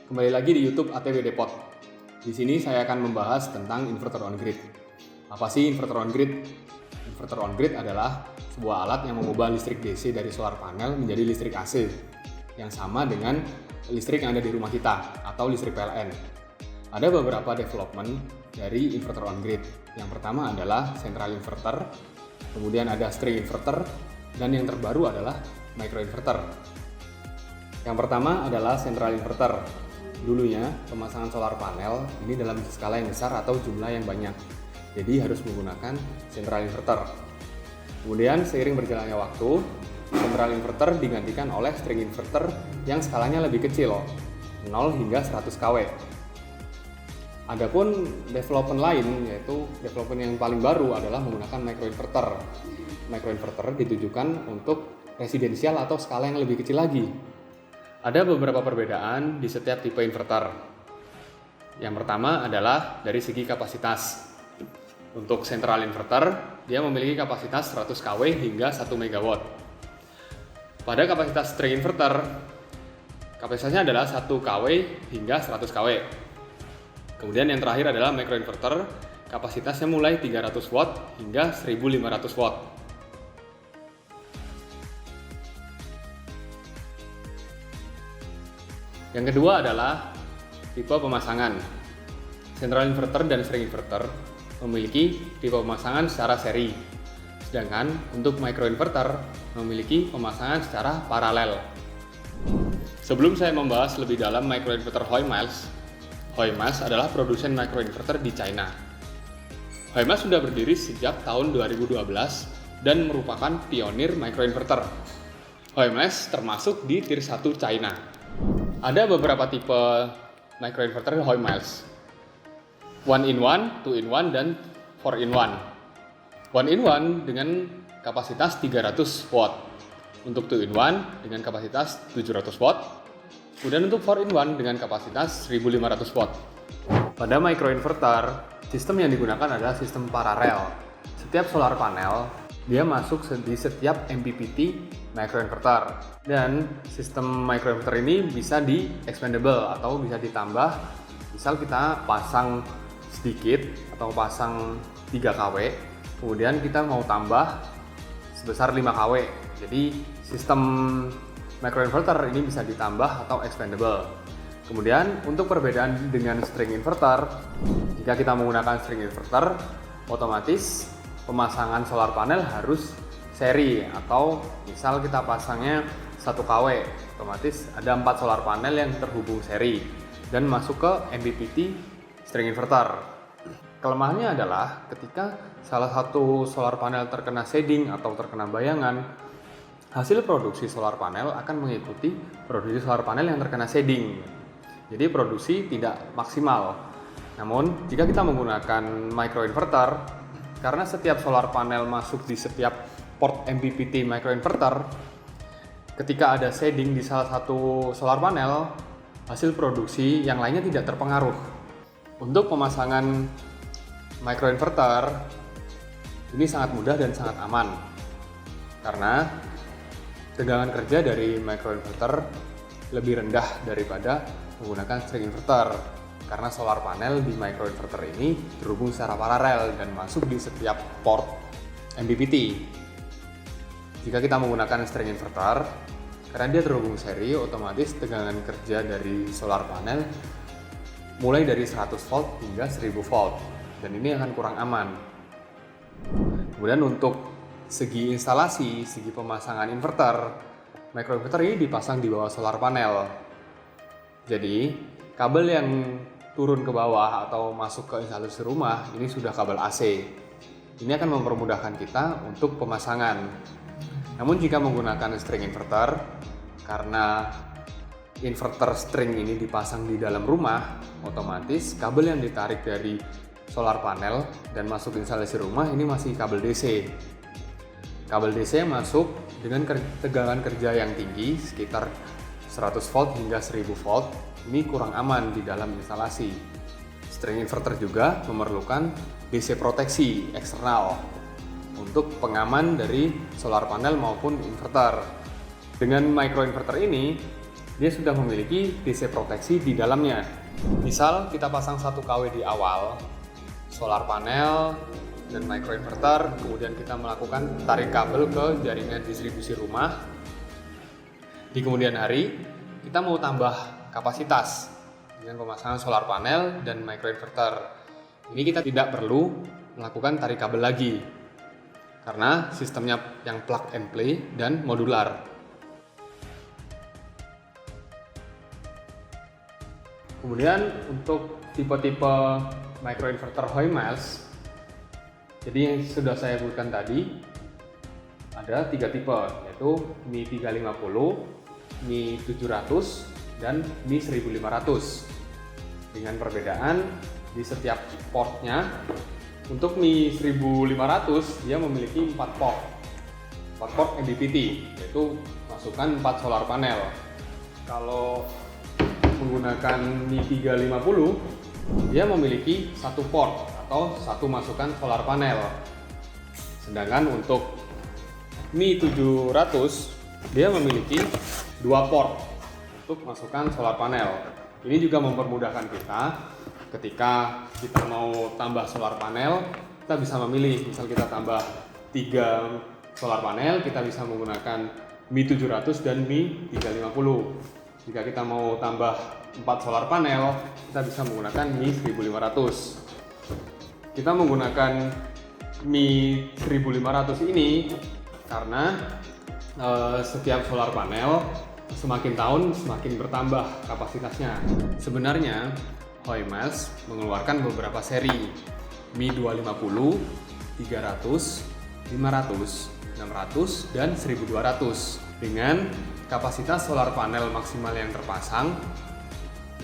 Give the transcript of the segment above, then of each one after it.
Kembali lagi di YouTube ATW Depot. Di sini saya akan membahas tentang inverter on-grid. Apa sih inverter on-grid? Inverter on-grid adalah sebuah alat yang mengubah listrik DC dari solar panel menjadi listrik AC, yang sama dengan listrik yang ada di rumah kita atau listrik PLN. Ada beberapa development dari inverter on-grid. Yang pertama adalah central inverter, kemudian ada string inverter, dan yang terbaru adalah microinverter. Yang pertama adalah central inverter. Dulunya pemasangan solar panel ini dalam skala yang besar atau jumlah yang banyak, jadi harus menggunakan central inverter. Kemudian seiring berjalannya waktu, central inverter digantikan oleh string inverter yang skalanya lebih kecil, 0 hingga 100 kW. Adapun development lain, yaitu development yang paling baru adalah menggunakan microinverter. Microinverter ditujukan untuk residensial atau skala yang lebih kecil lagi. Ada beberapa perbedaan di setiap tipe inverter. Yang pertama adalah dari segi kapasitas. Untuk central inverter, dia memiliki kapasitas 100 kW hingga 1 MW. Pada kapasitas string inverter, kapasitasnya adalah 1 kW hingga 100 kW. Kemudian yang terakhir adalah microinverter, kapasitasnya mulai 300 watt hingga 1500 watt. Yang kedua adalah tipe pemasangan. Central inverter dan string inverter memiliki tipe pemasangan secara seri, sedangkan untuk microinverter memiliki pemasangan secara paralel. Sebelum saya membahas lebih dalam microinverter Hoymas adalah produsen microinverter di China. Hoymas sudah berdiri sejak tahun 2012 dan merupakan pionir microinverter. Hoymas termasuk di tier 1 China. Ada beberapa tipe microinverter Hoymas. 1-in-1, 2-in-1, dan 4-in-1. 1-in-1 dengan kapasitas 300 watt. Untuk 2-in-1 dengan kapasitas 700 watt. Kemudian untuk 4-in-1 dengan kapasitas 1500 watt. Pada microinverter, sistem yang digunakan adalah sistem paralel. Setiap solar panel, dia masuk di setiap MPPT microinverter. Dan sistem microinverter ini bisa di expandable atau bisa ditambah. Misal kita pasang sedikit atau pasang 3 kW, kemudian kita mau tambah sebesar 5 kW. Jadi sistem microinverter ini bisa ditambah atau expandable. Kemudian untuk perbedaan dengan string inverter, jika kita menggunakan string inverter, otomatis pemasangan solar panel harus seri, atau misal kita pasangnya 1 kW, otomatis ada 4 solar panel yang terhubung seri dan masuk ke MPPT string inverter. Kelemahannya adalah ketika salah satu solar panel terkena shading atau terkena bayangan, hasil produksi solar panel akan mengikuti produksi solar panel yang terkena shading. Jadi produksi tidak maksimal. Namun jika kita menggunakan microinverter, karena setiap solar panel masuk di setiap port MPPT microinverter, ketika ada shading di salah satu solar panel, hasil produksi yang lainnya tidak terpengaruh. Untuk pemasangan microinverter, ini sangat mudah dan sangat aman, karena tegangan kerja dari microinverter lebih rendah daripada menggunakan string inverter, karena solar panel di microinverter ini terhubung secara paralel dan masuk di setiap port MPPT. Jika kita menggunakan string inverter, karena dia terhubung seri, otomatis tegangan kerja dari solar panel mulai dari 100 volt hingga 1000 volt, dan ini akan kurang aman. Kemudian untuk segi instalasi, segi pemasangan inverter, microinverter ini dipasang di bawah solar panel. Jadi kabel yang turun ke bawah atau masuk ke instalasi rumah ini sudah kabel AC. Ini akan mempermudahkan kita untuk pemasangan. Namun jika menggunakan string inverter, karena inverter string ini dipasang di dalam rumah, otomatis kabel yang ditarik dari solar panel dan masuk instalasi rumah ini masih kabel DC. Kabel DC yang masuk dengan tegangan kerja yang tinggi, sekitar 100 volt hingga 1000 volt, ini kurang aman di dalam instalasi. String inverter juga memerlukan DC proteksi eksternal untuk pengaman dari solar panel maupun inverter. Dengan microinverter ini, dia sudah memiliki DC proteksi di dalamnya. Misal kita pasang 1 kW di awal, solar panel dan microinverter, kemudian kita melakukan tarik kabel ke jaringan distribusi rumah. Di kemudian hari, kita mau tambah kapasitas dengan pemasangan solar panel dan microinverter. Ini kita tidak perlu melakukan tarik kabel lagi, karena sistemnya yang plug and play dan modular. Kemudian untuk tipe-tipe microinverter Hoymels, jadi yang sudah saya sebutkan tadi ada 3 tipe, yaitu Mi 350, Mi 700, dan Mi 1500. Dengan perbedaan di setiap portnya. Untuk Mi 1500 dia memiliki 4 port MPPT, yaitu masukkan 4 solar panel. Kalau menggunakan Mi 350 dia memiliki 1 port atau 1 masukan solar panel. Sedangkan untuk Mi 700 dia memiliki 2 port untuk masukan solar panel. Ini juga mempermudahkan kita ketika kita mau tambah solar panel, kita bisa memilih. Misal kita tambah 3 solar panel, kita bisa menggunakan Mi 700 dan Mi 350. Jika kita mau tambah 4 solar panel, kita bisa menggunakan Mi 1500. Kita menggunakan Mi 1500 ini karena setiap solar panel semakin tahun semakin bertambah kapasitasnya. Sebenarnya Hoymels mengeluarkan beberapa seri Mi 250, 300, 500, 600, dan 1200 dengan kapasitas solar panel maksimal yang terpasang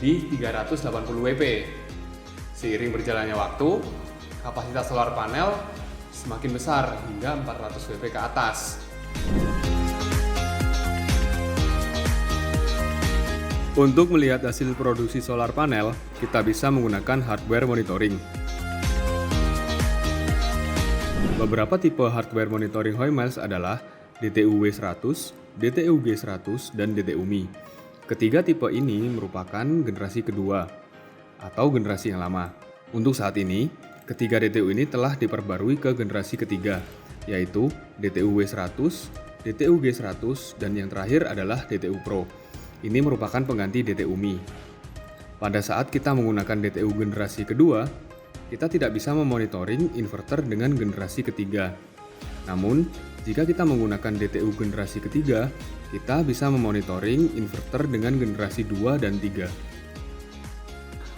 di 380 WP. Seiring berjalannya waktu, kapasitas solar panel semakin besar hingga 400 WP ke atas. Untuk melihat hasil produksi solar panel, kita bisa menggunakan hardware monitoring. Beberapa tipe hardware monitoring Hoymels adalah DTU W100, DTU G100, dan DTU Mi. Ketiga tipe ini merupakan generasi kedua atau generasi yang lama. Untuk saat ini, ketiga DTU ini telah diperbarui ke generasi ketiga, yaitu DTU W100, DTU G100, dan yang terakhir adalah DTU Pro. Ini merupakan pengganti DTU Mi. Pada saat kita menggunakan DTU generasi kedua, kita tidak bisa memonitoring inverter dengan generasi ketiga. Namun, jika kita menggunakan DTU generasi ketiga, kita bisa memonitoring inverter dengan generasi 2 dan 3.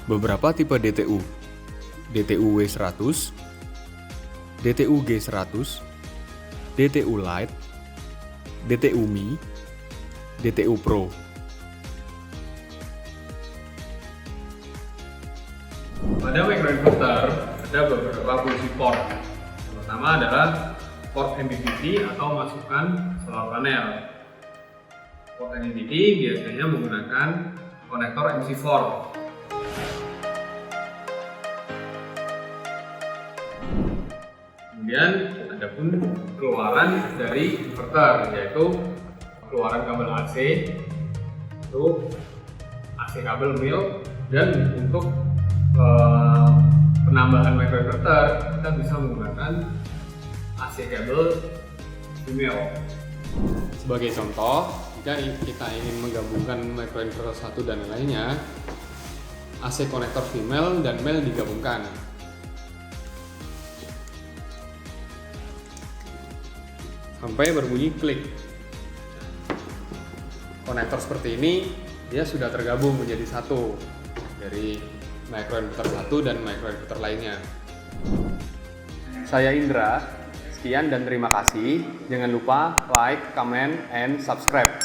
Beberapa tipe DTU: DTU W100, DTU G100, DTU Lite, DTU Mi, DTU Pro. Pada microinverter ada beberapa fungsi port. Yang pertama adalah port MPPT atau masukan solar panel. Port MPPT biasanya menggunakan konektor MC4. Kemudian ada pun keluaran dari inverter, yaitu keluaran kabel AC, itu AC kabel mil, dan untuk penambahan microinverter kita bisa menggunakan AC kabel female. Sebagai contoh, jika kita ingin menggabungkan microinverter satu dan lainnya, AC konektor female dan male digabungkan. Sampai berbunyi klik. Konektor seperti ini dia sudah tergabung menjadi satu dari microinverter satu dan microinverter lainnya. Saya Indra, sekian dan terima kasih. Jangan lupa like, comment, and subscribe.